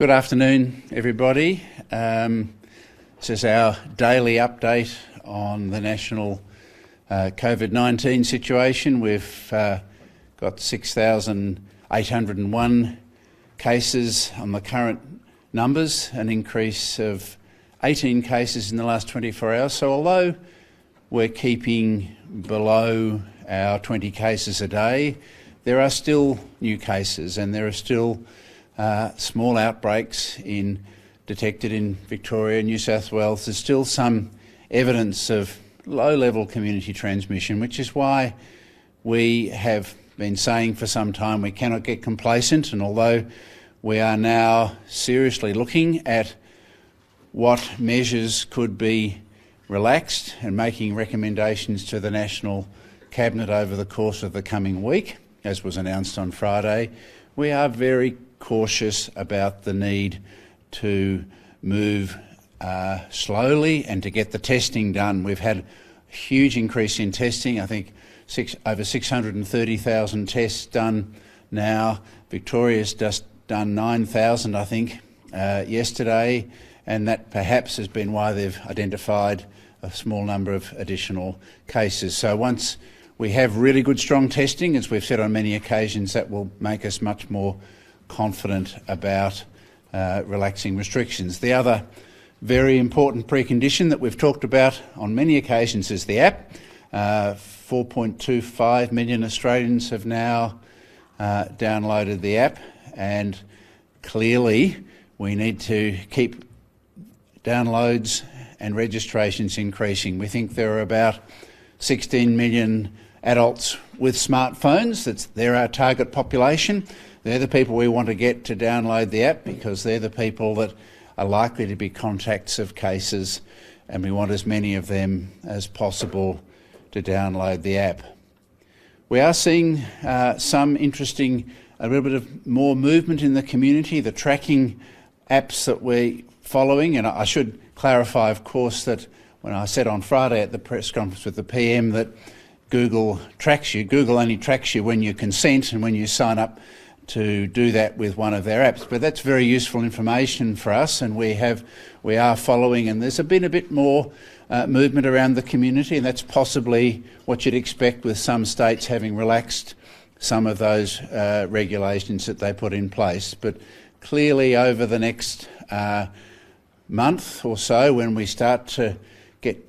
Good afternoon, everybody. This is our daily update on the national COVID-19 situation. We've got 6,801 cases on the current numbers, an increase of 18 cases in the last 24 hours. So although we're keeping below our 20 cases a day, there are still new cases and there are still small outbreaks detected in Victoria and New South Wales. There's still some evidence of low-level community transmission, which is why we have been saying for some time we cannot get complacent. And although we are now seriously looking at what measures could be relaxed and making recommendations to the National Cabinet over the course of the coming week, as was announced on Friday, we are very cautious about the need to move slowly and to get the testing done. We've had a huge increase in testing. I think over 630,000 tests done now. Victoria's just done 9,000, I think, yesterday, and that perhaps has been why they've identified a small number of additional cases. So once we have really good, strong testing, as we've said on many occasions, that will make us much more confident about relaxing restrictions. The other very important precondition that we've talked about on many occasions is the app. 4.25 million Australians have now downloaded the app, and clearly we need to keep downloads and registrations increasing. We think there are about 16 million adults with smartphones. They're our target population. They're the people we want to get to download the app because they're the people that are likely to be contacts of cases, and we want as many of them as possible to download the app. We are seeing some interesting, a little bit of more movement in the community, the tracking apps that we're following. And I should clarify, of course, that when I said on Friday at the press conference with the PM that Google tracks you, Google only tracks you when you consent and when you sign up to do that with one of their apps. But that's very useful information for us, and we are following, and there's been a bit more movement around the community, and that's possibly what you'd expect with some states having relaxed some of those regulations that they put in place. But clearly over the next month or so, when we start to get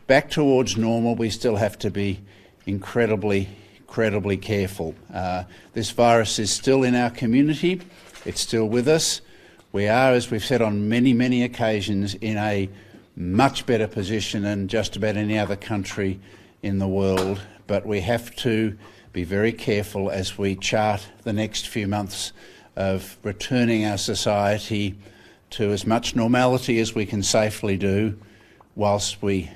back towards normal, we still have to be incredibly careful. This virus is still in our community. It's still with us. We are, as we've said on many occasions, in a much better position than just about any other country in the world. But we have to be very careful as we chart the next few months of returning our society to as much normality as we can safely do, whilst we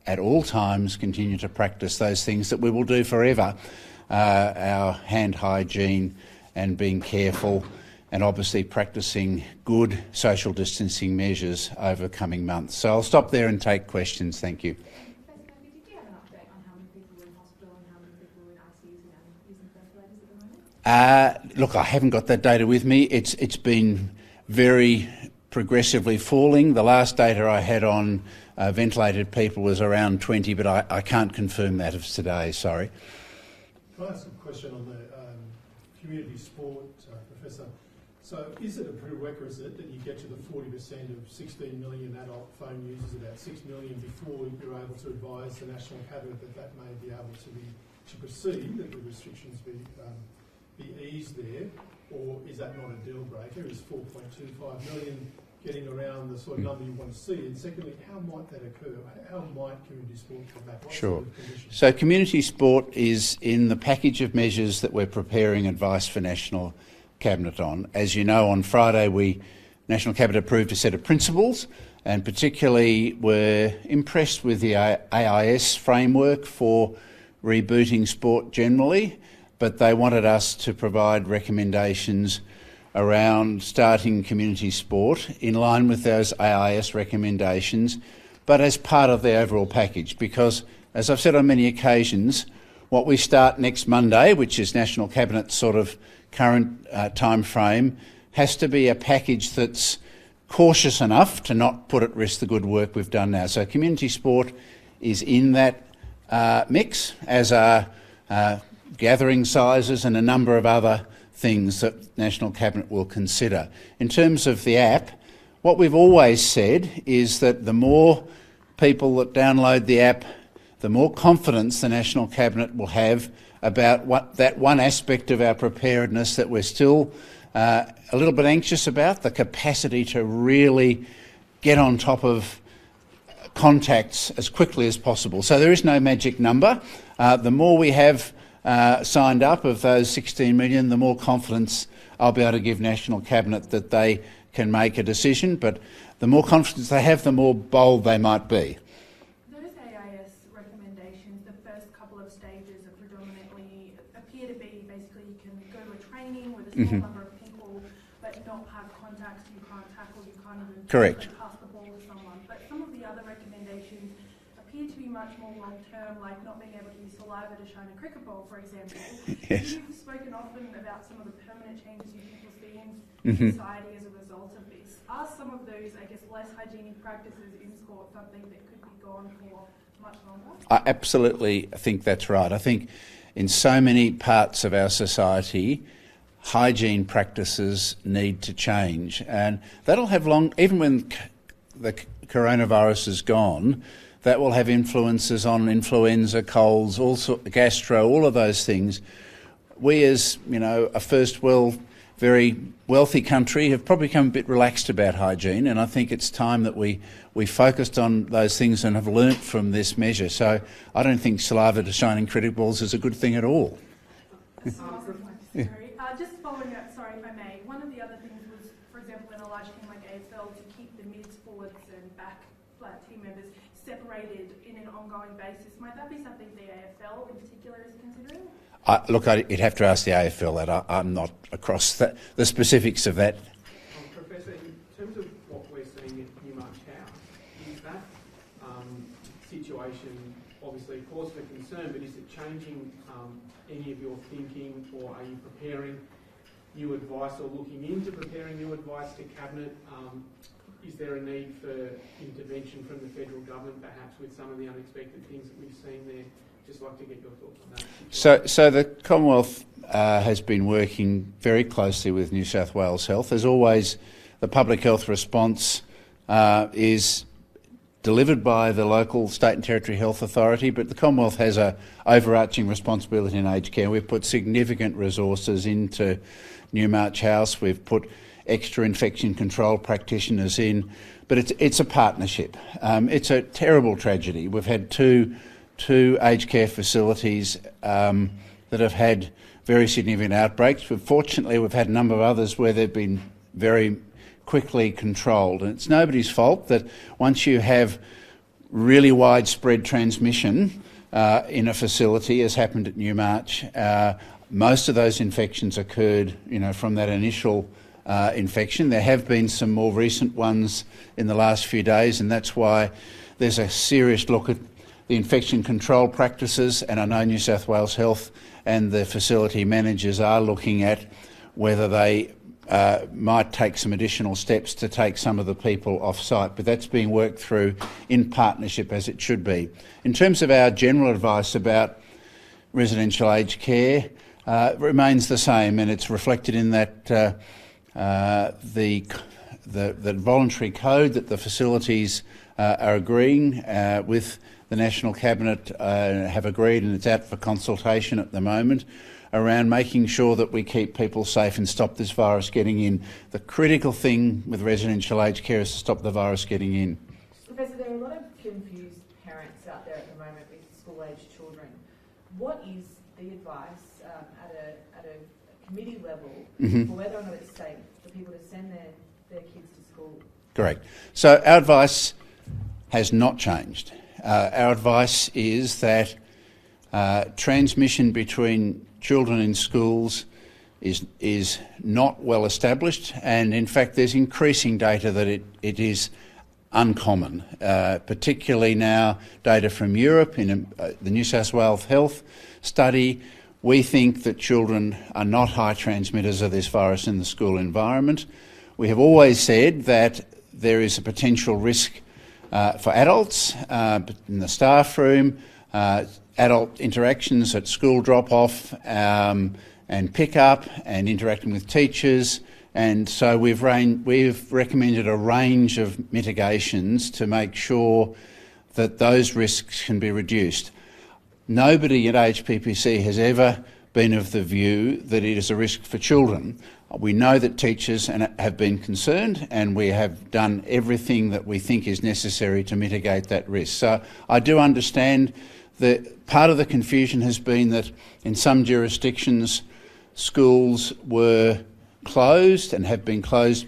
at all times continue to practice those things that we will do forever, our hand hygiene and being careful, and obviously practicing good social distancing measures over coming months. So I'll stop there and take questions. Thank you. Did you have an update on how many people are in hospital and how many people are in ICUs and using ventilators at the moment? Look, I haven't got that data with me. It's been very progressively falling. The last data I had on ventilated people was around 20, but I can't confirm that of today, sorry. Can I ask a question on the community sport, Professor? So is it a prerequisite that you get to the 40% of 16 million adult phone users, about 6 million, before you're able to advise the National Cabinet that may be able to proceed, that the restrictions be eased there? Or is that not a deal breaker? Is 4.25 million getting around the sort of number you want to see? And secondly, how might that occur? How might community sport come back? Sure. So community sport is in the package of measures that we're preparing advice for National Cabinet on. As you know, on Friday National Cabinet approved a set of principles, and particularly we're impressed with the AIS framework for rebooting sport generally, but they wanted us to provide recommendations around starting community sport in line with those AIS recommendations, but as part of the overall package. Because, as I've said on many occasions, what we start next Monday, which is National Cabinet's sort of current time frame, has to be a package that's cautious enough to not put at risk the good work we've done now. So community sport is in that mix, as are gathering sizes and a number of other things that National Cabinet will consider. In terms of the app, what we've always said is that the more people that download the app, the more confidence the National Cabinet will have about that one aspect of our preparedness that we're still a little bit anxious about, the capacity to really get on top of contacts as quickly as possible. So there is no magic number. The more we have signed up of those 16 million, the more confidence I'll be able to give National Cabinet that they can make a decision. But the more confidence they have, the more bold they might be. Those AIS recommendations, the first couple of stages are predominantly appear to be basically you can go to a training with a small number of people, but not have contacts you can't tackle, you can't even Correct. pass the ball to someone. But some of the other recommendations appear to be much more long-term, like not being able to use saliva to shine a cricket ball, for example. Yes. You've spoken often about some of the permanent changes you think we'll see in society as a result of this. Are some of those, I guess, less hygienic practices in sport something that could be gone for much longer? I absolutely think that's right. I think in so many parts of our society, hygiene practices need to change, and that'll have even when the coronavirus is gone, that will have influences on influenza, colds, also gastro, all of those things. We, as a first world, very wealthy country, have probably become a bit relaxed about hygiene, and I think it's time that we focused on those things and have learnt from this measure. So I don't think saliva to shining cricket balls is a good thing at all. Just following up, sorry if I may, one of the other things was, for example, in a large team like AFL, to keep the mids, forwards and back team members separated in an ongoing basis. Might that be something the AFL in particular is considering? Look, I'd have to ask the AFL that. I'm not across the specifics of that. Professor, in terms of what we're seeing at Newmarch House, is that situation obviously cause for concern, but is it changing any of your thinking, or are you preparing new advice or looking into preparing new advice to Cabinet? Is there a need for intervention from the federal government, perhaps with some of the unexpected things that we've seen there? Just like to get your thoughts on that. So the Commonwealth has been working very closely with New South Wales Health. As always, the public health response is delivered by the local state and territory health authority, but the Commonwealth has a overarching responsibility in aged care. We've put significant resources into Newmarch House. We've put extra infection control practitioners in, but it's a partnership. It's a terrible tragedy. We've had two aged care facilities that have had very significant outbreaks. Fortunately, we've had a number of others where they've been very quickly controlled. And it's nobody's fault that once you have really widespread transmission in a facility, as happened at Newmarch, most of those infections occurred, from that initial infection. There have been some more recent ones in the last few days, and that's why there's a serious look at the infection control practices, and I know New South Wales Health and the facility managers are looking at whether they might take some additional steps to take some of the people off site, but that's being worked through in partnership as it should be. In terms of our general advice about residential aged care, it remains the same, and it's reflected in that the voluntary code that the facilities are agreeing with the National Cabinet have agreed, and it's out for consultation at the moment, around making sure that we keep people safe and stop this virus getting in. The critical thing with residential aged care is to stop the virus getting in. Professor, there are a lot of confused parents out there at the moment with school-aged children. What is the advice at a committee level for whether or not it's safe for people to send their kids to school? Correct. So our advice has not changed. Our advice is that transmission between children in schools is not well established, and in fact there's increasing data that it is uncommon, particularly now data from Europe in the New South Wales Health study, We think that children are not high transmitters of this virus in the school environment. We have always said that there is a potential risk for adults in the staff room, adult interactions at school drop-off and pick-up, and interacting with teachers. And so we've recommended a range of mitigations to make sure that those risks can be reduced. Nobody at HPPC has ever been of the view that it is a risk for children. We know that teachers have been concerned, and we have done everything that we think is necessary to mitigate that risk. So I do understand that part of the confusion has been that in some jurisdictions schools were closed and have been closed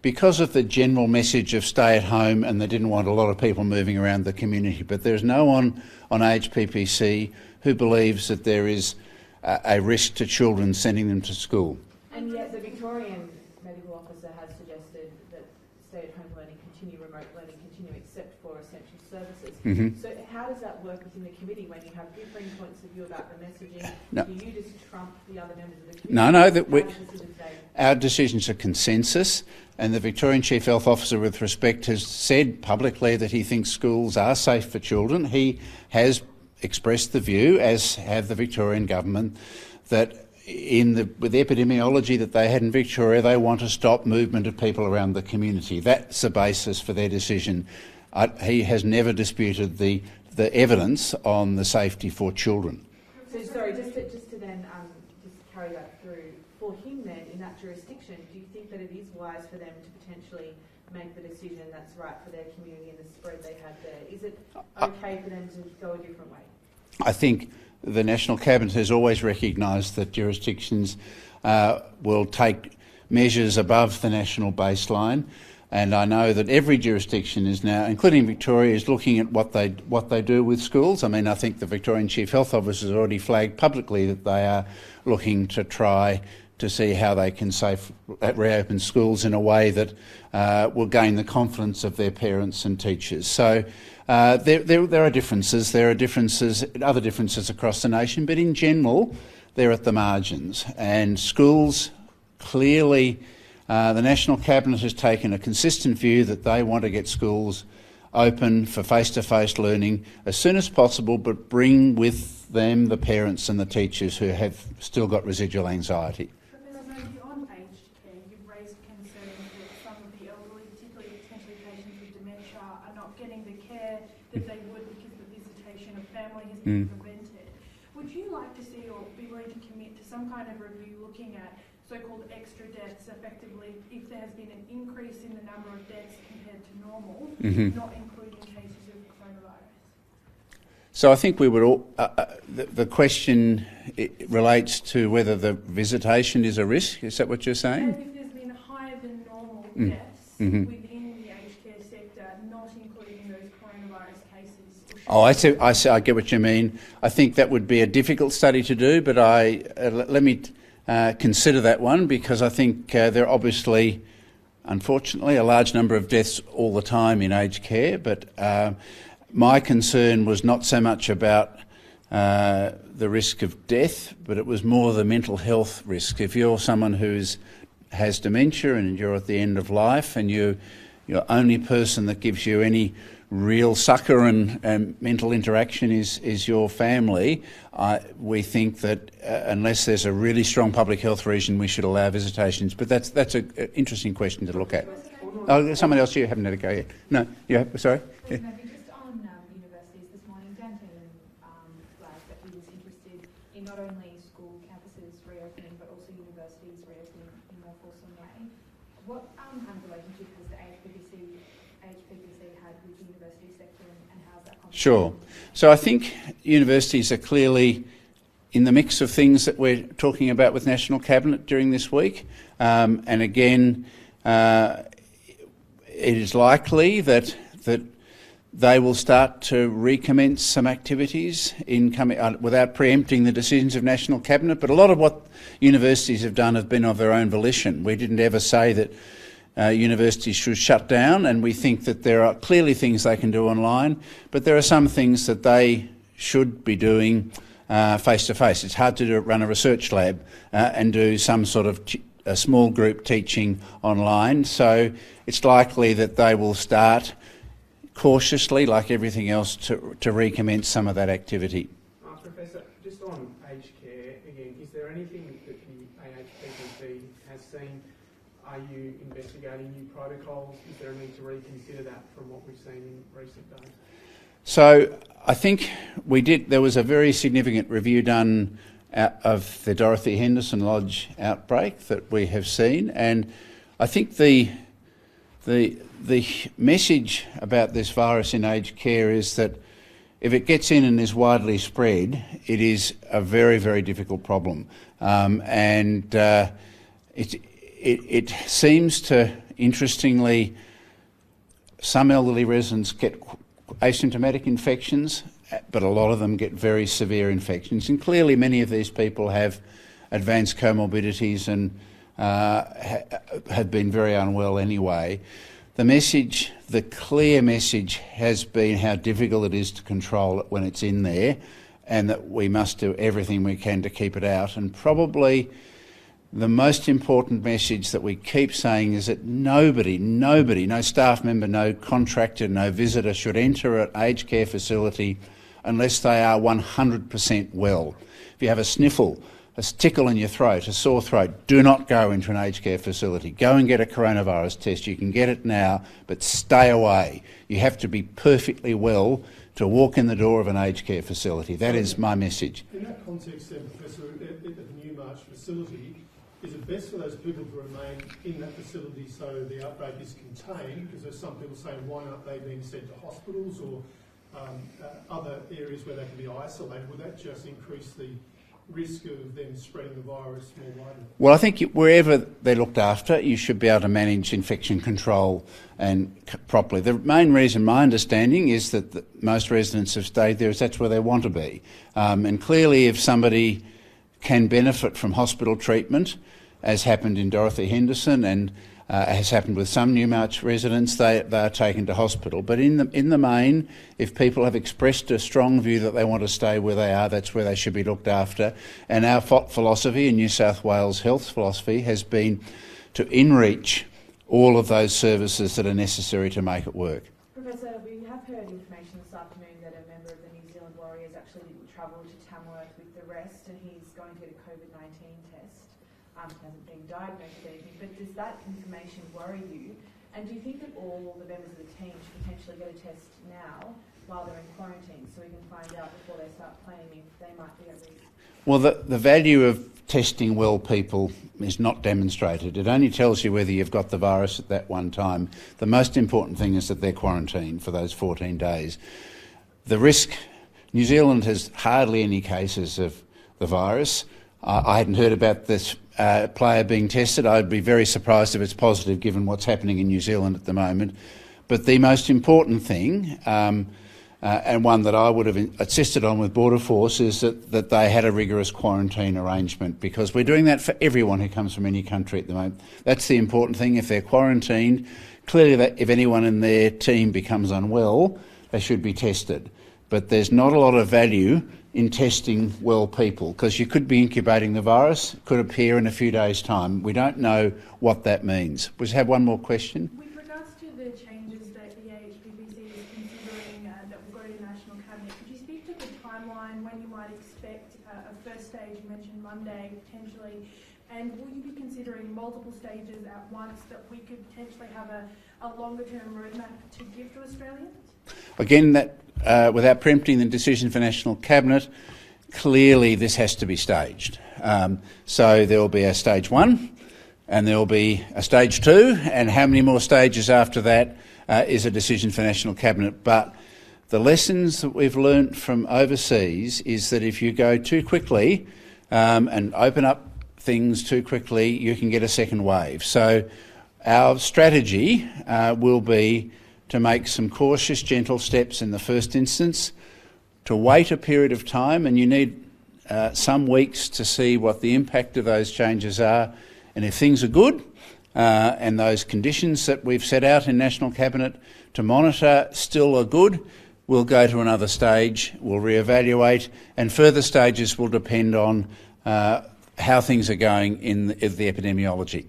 because of the general message of stay at home, and they didn't want a lot of people moving around the community. But there's no one on HPPC who believes that there is a risk to children sending them to school. And yet the Victorian medical officer has suggested that stay-at-home learning continue, remote learning continue, except for essential services. Mm-hmm. So how does that work within the committee when you have differing points of view about the messaging? No. Do you just trump the other members of the committee? No, our decisions are consensus, and the Victorian Chief Health Officer, with respect, has said publicly that he thinks schools are safe for children. He has expressed the view, as have the Victorian government, that with the epidemiology that they had in Victoria, they want to stop movement of people around the community. That's the basis for their decision. He has never disputed the evidence on the safety for children. So sorry, just to then just carry that through, for him then, in that jurisdiction, do you think that it is wise for them to potentially make the decision that's right for their community and the spread they have there? Is it okay for them to go a different way? I think the National Cabinet has always recognised that jurisdictions will take measures above the national baseline, and I know that every jurisdiction is now, including Victoria, is looking at what they do with schools. I mean, I think the Victorian Chief Health Officer has already flagged publicly that they are looking to try to see how they can reopen schools in a way that will gain the confidence of their parents and teachers. So there are differences. There are other differences across the nation, but in general, they're at the margins. And schools, clearly, the National Cabinet has taken a consistent view that they want to get schools open for face-to-face learning as soon as possible, but bring with them the parents and the teachers who have still got residual anxiety. On aged care, you've raised concerns that some of the elderly, particularly potentially patients with dementia, are not getting the care that they would because the visitation of family has been prevented. Would you like to see, or be willing to commit to some kind of review looking at so-called extra deaths, effectively, if there has been an increase in the number of deaths compared to normal, not including cases of coronavirus? So I think we would all. The question relates to whether the visitation is a risk. Is that what you're saying? And if there's been higher than normal deaths within the aged care sector, not including those coronavirus cases. Oh, I get what you mean. I think that would be a difficult study to do, but let me consider that one, because I think there are obviously, unfortunately, a large number of deaths all the time in aged care, but my concern was not so much about the risk of death, but it was more the mental health risk. If you're someone who has dementia and you're at the end of life, and your only person that gives you any real succour and mental interaction is your family, we think that unless there's a really strong public health reason, we should allow visitations. But that's an interesting question to look at. Oh, someone else, you haven't had a go yet. No, sorry? Yeah. Maybe just on universities this morning, Dan Tehan flagged that he was interested in not only school campuses reopening, but also universities reopening in a more fulsome way. What kind of relationship has the HPPC had with the university sector, and how's that conversation? Sure. So I think universities are clearly in the mix of things that we're talking about with National Cabinet during this week. And again, it is likely that they will start to recommence some activities without preempting the decisions of National Cabinet. But a lot of what universities have done have been of their own volition. We didn't ever say that universities should shut down, and we think that there are clearly things they can do online, but there are some things that they should be doing face-to-face. It's hard to run a research lab and do some sort of a small group teaching online. So it's likely that they will start cautiously, like everything else, to recommence some of that activity. Professor, just on aged care again, is there anything that the AHPPC has seen? Are you investigating new protocols? Is there a need to reconsider that from what we've seen in recent days? So I think there was a very significant review done of the Dorothy Henderson Lodge outbreak that we have seen, and I think the message about this virus in aged care is that if it gets in and is widely spread, it is a very, very difficult problem. It seems to, interestingly, some elderly residents get asymptomatic infections, but a lot of them get very severe infections. And clearly many of these people have advanced comorbidities and have been very unwell anyway. The clear message has been how difficult it is to control it when it's in there, and that we must do everything we can to keep it out. And probably the most important message that we keep saying is that nobody, no staff member, no contractor, no visitor should enter an aged care facility unless they are 100% well. If you have a sniffle, a tickle in your throat, a sore throat, do not go into an aged care facility. Go and get a coronavirus test. You can get it now, but stay away. You have to be perfectly well to walk in the door of an aged care facility. That is my message. In that context then, Professor, at the Newmarch facility, is it best for those people to remain in that facility so the outbreak is contained? Because there's some people saying, why aren't they being sent to hospitals or other areas where they can be isolated? Would that just increase the risk of them spreading the virus more widely? Well, I think wherever they're looked after, you should be able to manage infection control and properly. The main reason, my understanding, is that most residents have stayed there is that's where they want to be. And clearly if somebody can benefit from hospital treatment, as happened in Dorothy Henderson and has happened with some Newmarch residents, they are taken to hospital. But in the main, if people have expressed a strong view that they want to stay where they are, that's where they should be looked after. And our philosophy in New South Wales Health's philosophy has been to inreach all of those services that are necessary to make it work. Professor, we have heard information this afternoon that a member of the New Zealand Warriors actually travelled to Tamworth with the rest, and he's going to get a COVID-19 test. Hasn't been diagnosed with anything, but does that information worry you? And do you think that all the members of the team should potentially get a test now while they're in quarantine so we can find out before they start planning if they might be at risk? Well, the value of testing well people is not demonstrated. It only tells you whether you've got the virus at that one time. The most important thing is that they're quarantined for those 14 days. The risk, New Zealand has hardly any cases of the virus. I hadn't heard about this player being tested. I'd be very surprised if it's positive given what's happening in New Zealand at the moment. But the most important thing, and one that I would have insisted on with Border Force, is that they had a rigorous quarantine arrangement, because we're doing that for everyone who comes from any country at the moment. That's the important thing. If they're quarantined, clearly that if anyone in their team becomes unwell, they should be tested. But there's not a lot of value in testing well people, because you could be incubating the virus, it could appear in a few days' time. We don't know what that means. We have one more question. With regards to the changes that the AHPPC is considering that will go to the National Cabinet, could you speak to the timeline when you might expect a first stage? You mentioned Monday potentially, and will you be considering multiple stages at once that we could potentially have a longer term roadmap to give to Australians? Again, that without preempting the decision for National Cabinet, clearly this has to be staged. So there will be a stage 1 and there will be a stage 2, and how many more stages after that is a decision for National Cabinet. But the lessons that we've learnt from overseas is that if you go too quickly and open up things too quickly, you can get a second wave. So our strategy will be to make some cautious, gentle steps in the first instance, to wait a period of time, and you need some weeks to see what the impact of those changes are. And if things are good, and those conditions that we've set out in National Cabinet to monitor still are good, we'll go to another stage, we'll reevaluate, and further stages will depend on how things are going in the epidemiology.